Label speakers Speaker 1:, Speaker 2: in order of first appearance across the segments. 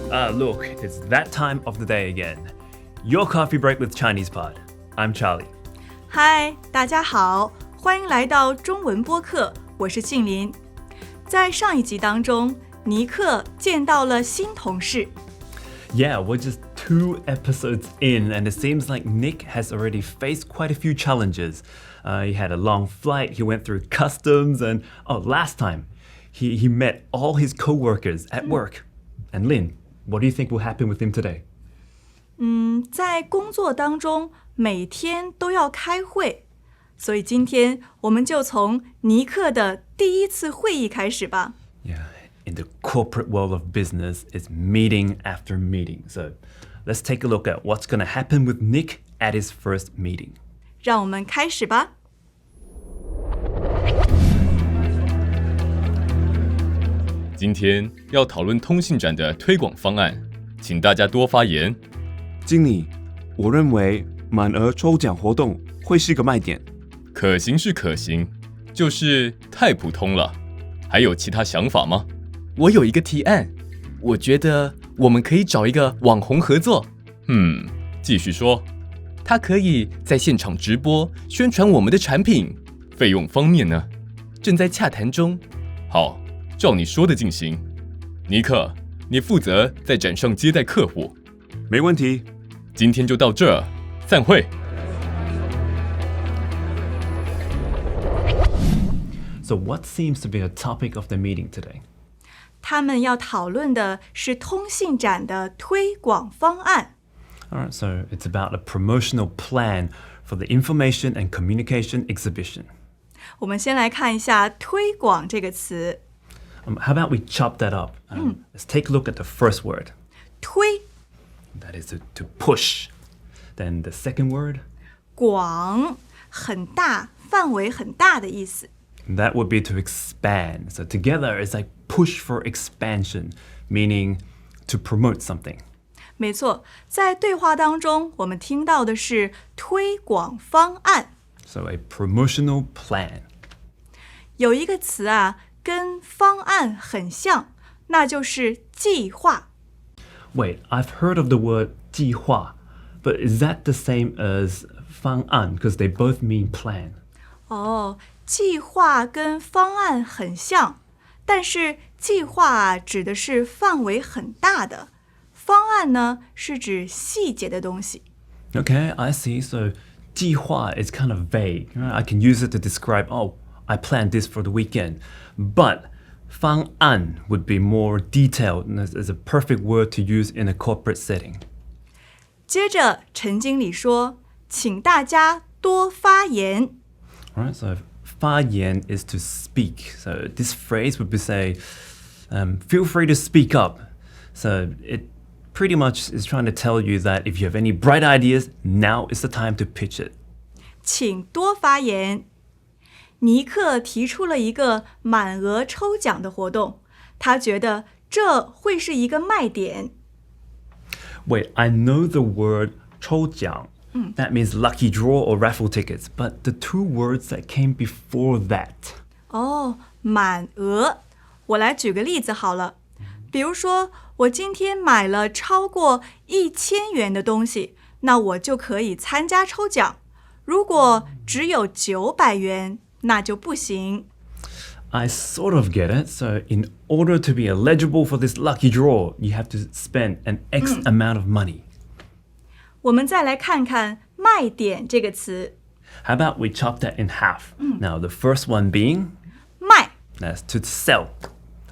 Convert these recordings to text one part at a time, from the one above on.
Speaker 1: Look, it's that time of the day again. Your coffee break with Chinese Pod. I'm Charlie.
Speaker 2: 嗨，大家好，欢迎来到中文播客，我是静林。在上一集当中，尼克见到了新同事。
Speaker 1: Yeah, we're just 2 episodes in, and it seems like Nick has already faced quite a few challenges. He had a long flight, he went through customs, and last time, he met all his co-workers at work. And Lynn, what do you think will happen with him today?
Speaker 2: 在工作当中，每天都要开会，所以今天我们就从尼克的第一次会议开始吧。
Speaker 1: Yeah, in the corporate world of business, it's meeting after meeting. So let's take a look at what's going to happen with Nick at his first meeting.
Speaker 2: 让我们开始吧。
Speaker 3: 今天要讨论通信展的推广方案，请大家多发言。
Speaker 4: 经理，我认为满额抽奖活动会是个卖点。
Speaker 3: 可行是可行，就是太普通了。还有其他想法吗？
Speaker 5: 我有一个提案，我觉得我们可以找一个网红合作。
Speaker 3: 继续说。
Speaker 5: 他可以在现场直播宣传我们的产品。
Speaker 3: 费用方面呢？
Speaker 5: 正在洽谈中。
Speaker 3: 好，照你说的进行。尼克，你负责在展上接待客户。
Speaker 4: 没问题。
Speaker 3: 今天就到这儿，散会。
Speaker 1: So what seems to be a topic of the meeting today?
Speaker 2: 他们要讨论的是通信展的推广方案。
Speaker 1: Alright, so it's about a promotional plan for the information and communication exhibition.
Speaker 2: 我们先来看一下推广这个词。
Speaker 1: How about we chop that up? Let's take a look at the first word.
Speaker 2: 推
Speaker 1: That is to push. Then the second word?
Speaker 2: 广，很大，范围很大的意思。
Speaker 1: That would be to expand. So together it's like push for expansion, meaning to promote something.
Speaker 2: 没错，在对话当中，我们听到的是推广方案。
Speaker 1: So a promotional plan.
Speaker 2: 有一个词啊，跟方案很像，那就是计划。
Speaker 1: Wait, I've heard of the word 计划, but is that the same as 方案? Because they both mean plan.
Speaker 2: 计划跟方案很像，但是计划啊指的是范围很大的，方案呢是指细节的东西。
Speaker 1: Okay, I see. So 计划 is kind of vague. I can use it to describe, I planned this for the weekend. But 方案 would be more detailed and is a perfect word to use in a corporate setting.
Speaker 2: 接着陈经理说，请大家多发言。
Speaker 1: Alright, so 发言 is to speak. So this phrase would be say, feel free to speak up. So it pretty much is trying to tell you that if you have any bright ideas, now is the time to pitch it.
Speaker 2: 请多发言。尼克提出了一个满额抽奖的活动，他觉得这会是一个卖点。
Speaker 1: Wait, I know the word 抽奖. That means lucky draw or raffle tickets. But the 2 words that came before that.
Speaker 2: 满额。我来举个例子好了。比如说，我今天买了超过1000元的东西，那我就可以参加抽奖。如果只有900元，那就不行。
Speaker 1: I sort of get it. So in order to be eligible for this lucky draw, you have to spend an X amount of money.
Speaker 2: 我们再来看看卖点这个词。
Speaker 1: How about we chop that in half? Now, the first one being?
Speaker 2: 卖
Speaker 1: That's to sell.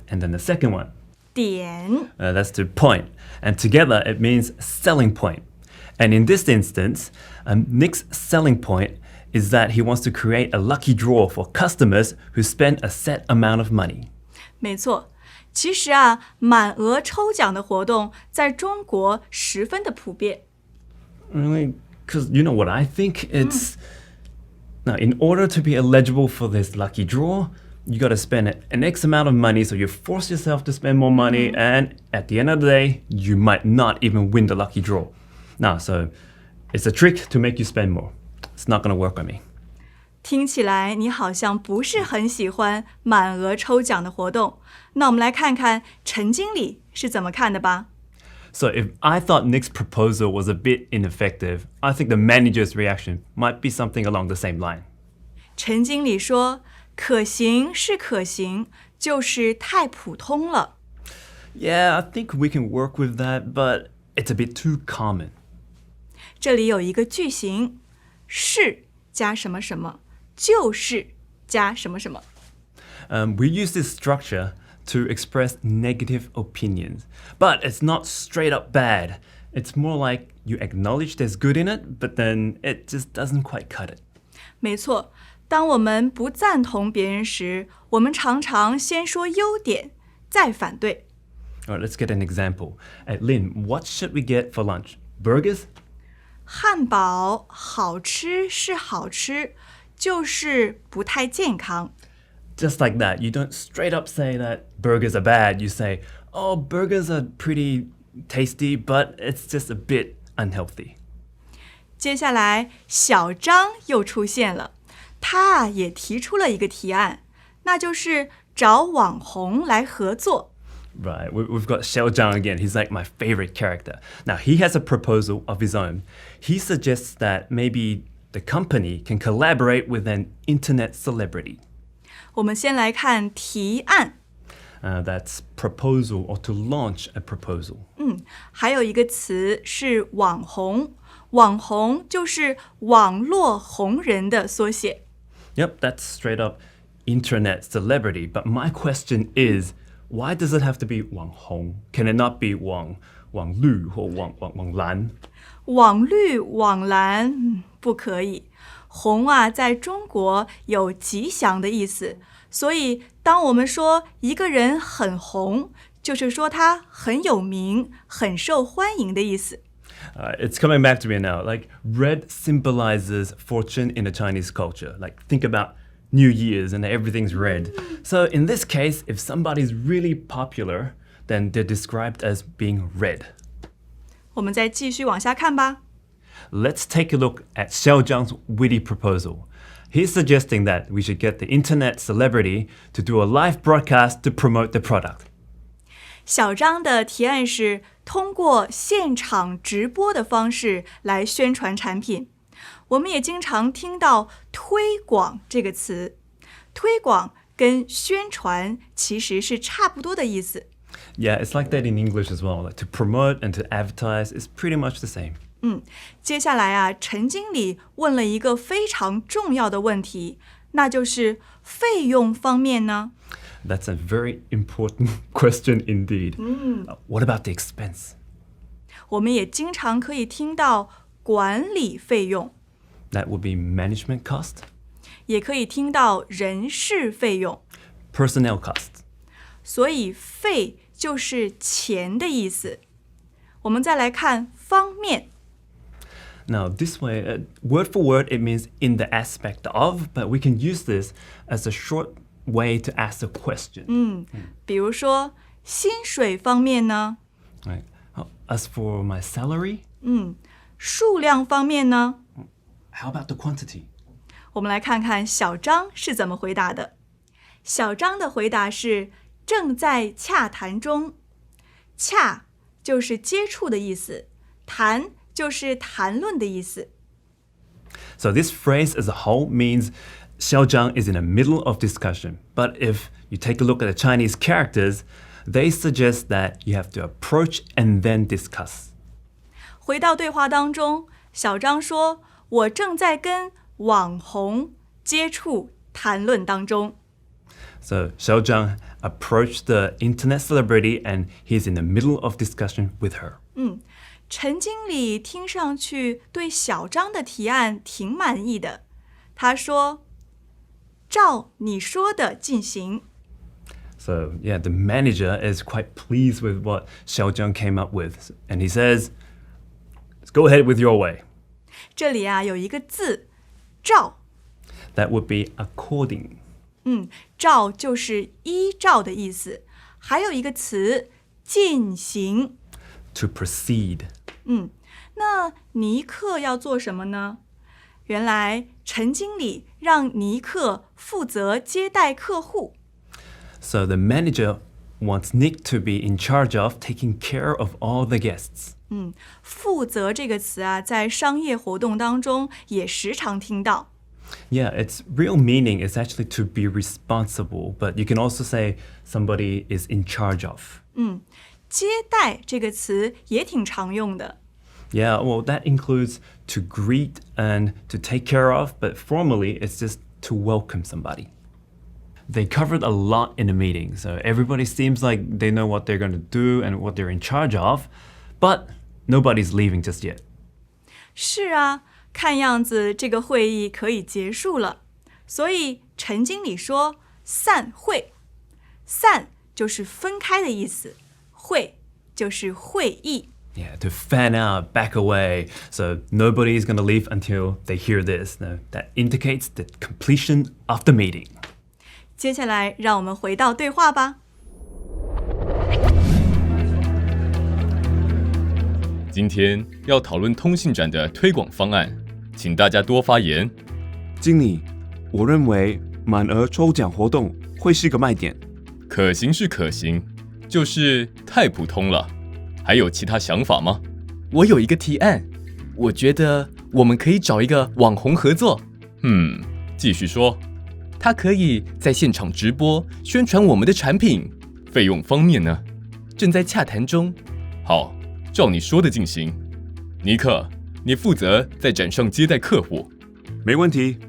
Speaker 1: And then the second one?
Speaker 2: 点
Speaker 1: That's to point. And together, it means selling point. And in this instance, Nick's selling point is that he wants to create a lucky draw for customers who spend a set amount of money.
Speaker 2: 没错，其实啊，满额抽奖的活动在中国十分的普遍。
Speaker 1: Really? Because you know what I think? It's... Now, in order to be eligible for this lucky draw, you got to spend an X amount of money, so you force yourself to spend more money, and at the end of the day, you might not even win the lucky draw. Now, so it's a trick to make you spend more. It's not going to work on me.
Speaker 2: 听起来你好像不是很喜欢满额抽奖的活动，那我们来看看陈经理是怎么看的吧。
Speaker 1: So if I thought Nick's proposal was a bit ineffective, I think the manager's reaction might be something along the same line.
Speaker 2: 陈经理说：“可行是可行，就是太普通了。”
Speaker 1: Yeah, I think we can work with that, but it's a bit too common.
Speaker 2: 这里有一个句型，是加什么什么，就是加什么什么。
Speaker 1: We use this structure to express negative opinions, but it's not straight up bad. It's more like you acknowledge there's good in it, but then it just doesn't quite cut it.
Speaker 2: 没错，当我们不赞同别人时，我们常常先说优点，再反对。
Speaker 1: All right, let's get an example. Lynn, what should we get for lunch? Burgers?
Speaker 2: 汉堡好吃是好吃，就是不太健康。
Speaker 1: Just like that, you don't straight up say that burgers are bad. You say, oh, burgers are pretty tasty, but it's just a bit unhealthy.
Speaker 2: 接下来，小张又出现了，他也提出了一个提案，那就是找网红来合作。
Speaker 1: Right, we've got Xiao Zhang again. He's like my favorite character. Now, he has a proposal of his own. He suggests that maybe the company can collaborate with an internet celebrity.
Speaker 2: 我们先来看提案，
Speaker 1: That's proposal or to launch a proposal.
Speaker 2: 还有一个词是网红，网红就是网络红人的缩写。
Speaker 1: Yep, that's straight up internet celebrity. But my question is, why does it have to be Wang Hong? Can it not be Wang Lu or Wang Lan?
Speaker 2: 网绿网蓝，不可以。红啊，在中国有吉祥的意思，所以当我们说一个人很红，就是说他很有名、很受欢迎的意思。
Speaker 1: It's coming back to me now. Like, red symbolizes fortune in the Chinese culture. Like, think about New Year's and everything's red. So in this case, if somebody's really popular, then they're described as being red.
Speaker 2: 我们再继续往下看吧。
Speaker 1: Let's take a look at Xiao Zhang's witty proposal. He's suggesting that we should get the internet celebrity to do a live broadcast to promote the product.
Speaker 2: 小张的提案是通过现场直播的方式来宣传产品。我们也经常听到推广这个词，推广跟宣传其实是差不多的意思。
Speaker 1: Yeah, it's like that in English as well. Like to promote and to advertise is pretty much the same.
Speaker 2: 接下来啊，陈经理问了一个非常重要的问题，那就是费用方面呢？
Speaker 1: That's a very important question indeed. What about the expense?
Speaker 2: 我们也经常可以听到管理费用，
Speaker 1: That would be management cost,
Speaker 2: 也可以听到人事费用，
Speaker 1: personnel cost.
Speaker 2: 所以费就是钱的意思。我们再来看方面。
Speaker 1: Now, this way, word for word, it means in the aspect of, but we can use this as a short way to ask a question.
Speaker 2: 比如说薪水方面呢，
Speaker 1: Right. As for my salary,
Speaker 2: 数量方面呢，
Speaker 1: how about the quantity?
Speaker 2: 我们来看看小张是怎么回答的。小张的回答是正在洽谈中，洽就是接触的意思，谈就是谈论的意思。
Speaker 1: So this phrase as a whole means Xiao Zhang is in the middle of discussion. But if you take a look at the Chinese characters, they suggest that you have to approach and then discuss.
Speaker 2: 回到对话当中，小张说：“我正在跟网红接触谈论当中。”
Speaker 1: So Xiao Zhang approached the internet celebrity and he's in the middle of discussion with her.
Speaker 2: 陈经理听上去对小张的提案挺满意的，他说：“照你说的进行。”
Speaker 1: So yeah, the manager is quite pleased with what Xiao Zhang came up with. And he says, let's go ahead with your way.
Speaker 2: 这里啊有一个字“照
Speaker 1: That would be according.”，
Speaker 2: 照就是依照的意思，还有一个词“进行
Speaker 1: To proceed.”。
Speaker 2: 那尼克要做什么呢？原来陈经理让尼克负责接待客户。
Speaker 1: So the manager wants Nick to be in charge of taking care of all the guests.
Speaker 2: 负责这个词啊，在商业活动当中也时常听到。
Speaker 1: Yeah, its real meaning is actually to be responsible, but you can also say somebody is in charge of.
Speaker 2: 接待这个词也挺常用的。
Speaker 1: Yeah, well, that includes to greet and to take care of, but formally it's just to welcome somebody. They covered a lot in the meeting, so everybody seems like they know what they're going to do and what they're in charge of, but nobody's leaving just yet.
Speaker 2: 是啊，看样子这个会议可以结束了，所以陈经理说散会。散就是分开的意思，会就是会议。
Speaker 1: Yeah, to fan out, back away, so nobody is going to leave until they hear this. Now, that indicates the completion of the meeting.
Speaker 2: 接下来让我们回到对话吧。
Speaker 3: 今天要讨论通信展的推广方案，请大家多发言。
Speaker 4: 经理，我认为满额抽奖活动会是个卖点。
Speaker 3: 可行是可行，就是太普通了。还有其他想法吗？
Speaker 5: 我有一个提案，我觉得我们可以找一个网红合作。
Speaker 3: 继续说。
Speaker 5: 他可以在现场直播宣传我们的产品。
Speaker 3: 费用方面呢？
Speaker 5: 正在洽谈中。
Speaker 3: 好，照你说的进行。尼克，你负责在展上接待客户。
Speaker 4: 没问题。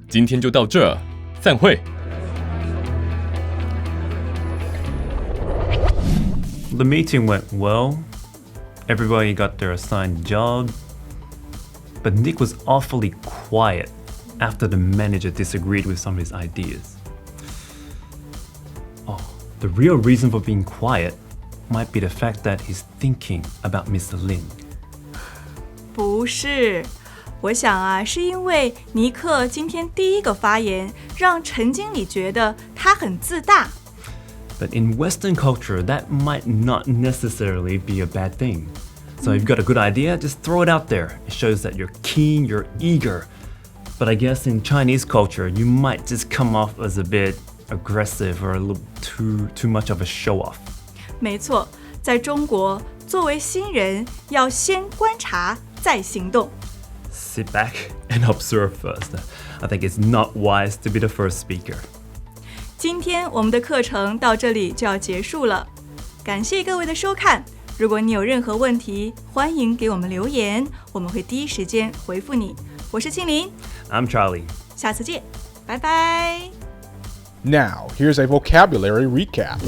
Speaker 3: 今天就到这儿，散会。
Speaker 1: The meeting went well. Everybody got their assigned job. But Nick was awfully quiet after the manager disagreed with some of his ideas. Oh, the real reason for being quiet might be the fact that he's thinking about Mr. Lin.
Speaker 2: 不是，我想啊，是因为尼克今天第一个发言，让陈经理觉得他很自大。
Speaker 1: But in Western culture, that might not necessarily be a bad thing. So if you've got a good idea, just throw it out there. It shows that you're keen, you're eager. But I guess in Chinese culture, you might just come off as a bit aggressive or a little too much of a show-off.
Speaker 2: 没错，在中国，作为新人要先观察再行动。
Speaker 1: Sit back and observe first. I think it's not wise to be the first speaker.
Speaker 2: 今天我们的课程到这里就要结束了，感谢各位的收看。如果你有任何问题，欢迎给我们留言，我们会第一时间回复你。我是庆林，
Speaker 1: I'm Charlie.
Speaker 2: 下次见，拜拜。
Speaker 6: Now, here's a vocabulary recap.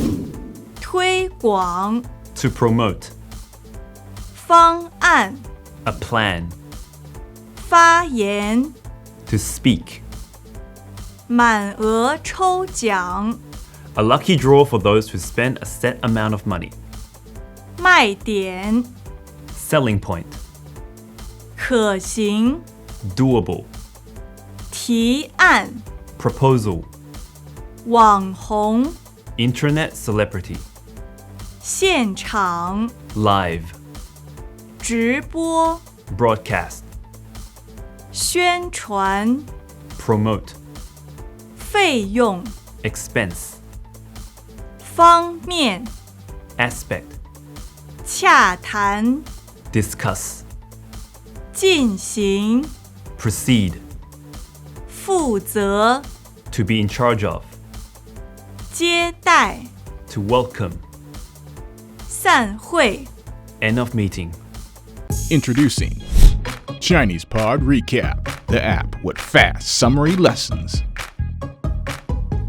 Speaker 2: 推广
Speaker 1: To promote,
Speaker 2: 方案
Speaker 1: a plan,
Speaker 2: 发言
Speaker 1: to speak,
Speaker 2: 满额抽奖
Speaker 1: a lucky draw for those who spend a set amount of money,
Speaker 2: 卖点
Speaker 1: selling point,
Speaker 2: 可行
Speaker 1: doable,
Speaker 2: 提案
Speaker 1: proposal,
Speaker 2: 网红
Speaker 1: internet celebrity,
Speaker 2: 现场
Speaker 1: live,
Speaker 2: 直播
Speaker 1: broadcast,
Speaker 2: 宣传
Speaker 1: promote,
Speaker 2: 费用
Speaker 1: expense,
Speaker 2: 方面
Speaker 1: aspect,
Speaker 2: 洽谈
Speaker 1: discuss,
Speaker 2: 进行
Speaker 1: proceed,
Speaker 2: 负责
Speaker 1: to be in charge of,
Speaker 2: 接待
Speaker 1: to welcome,
Speaker 2: 散会
Speaker 1: end of meeting.
Speaker 6: Introducing Chinese Pod Recap, the app with fast summary lessons.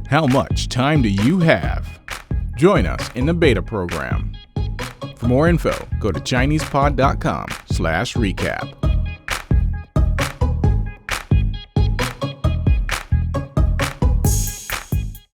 Speaker 6: How much time do you have? Join us in the beta program. For more info, go to ChinesePod.com/recap.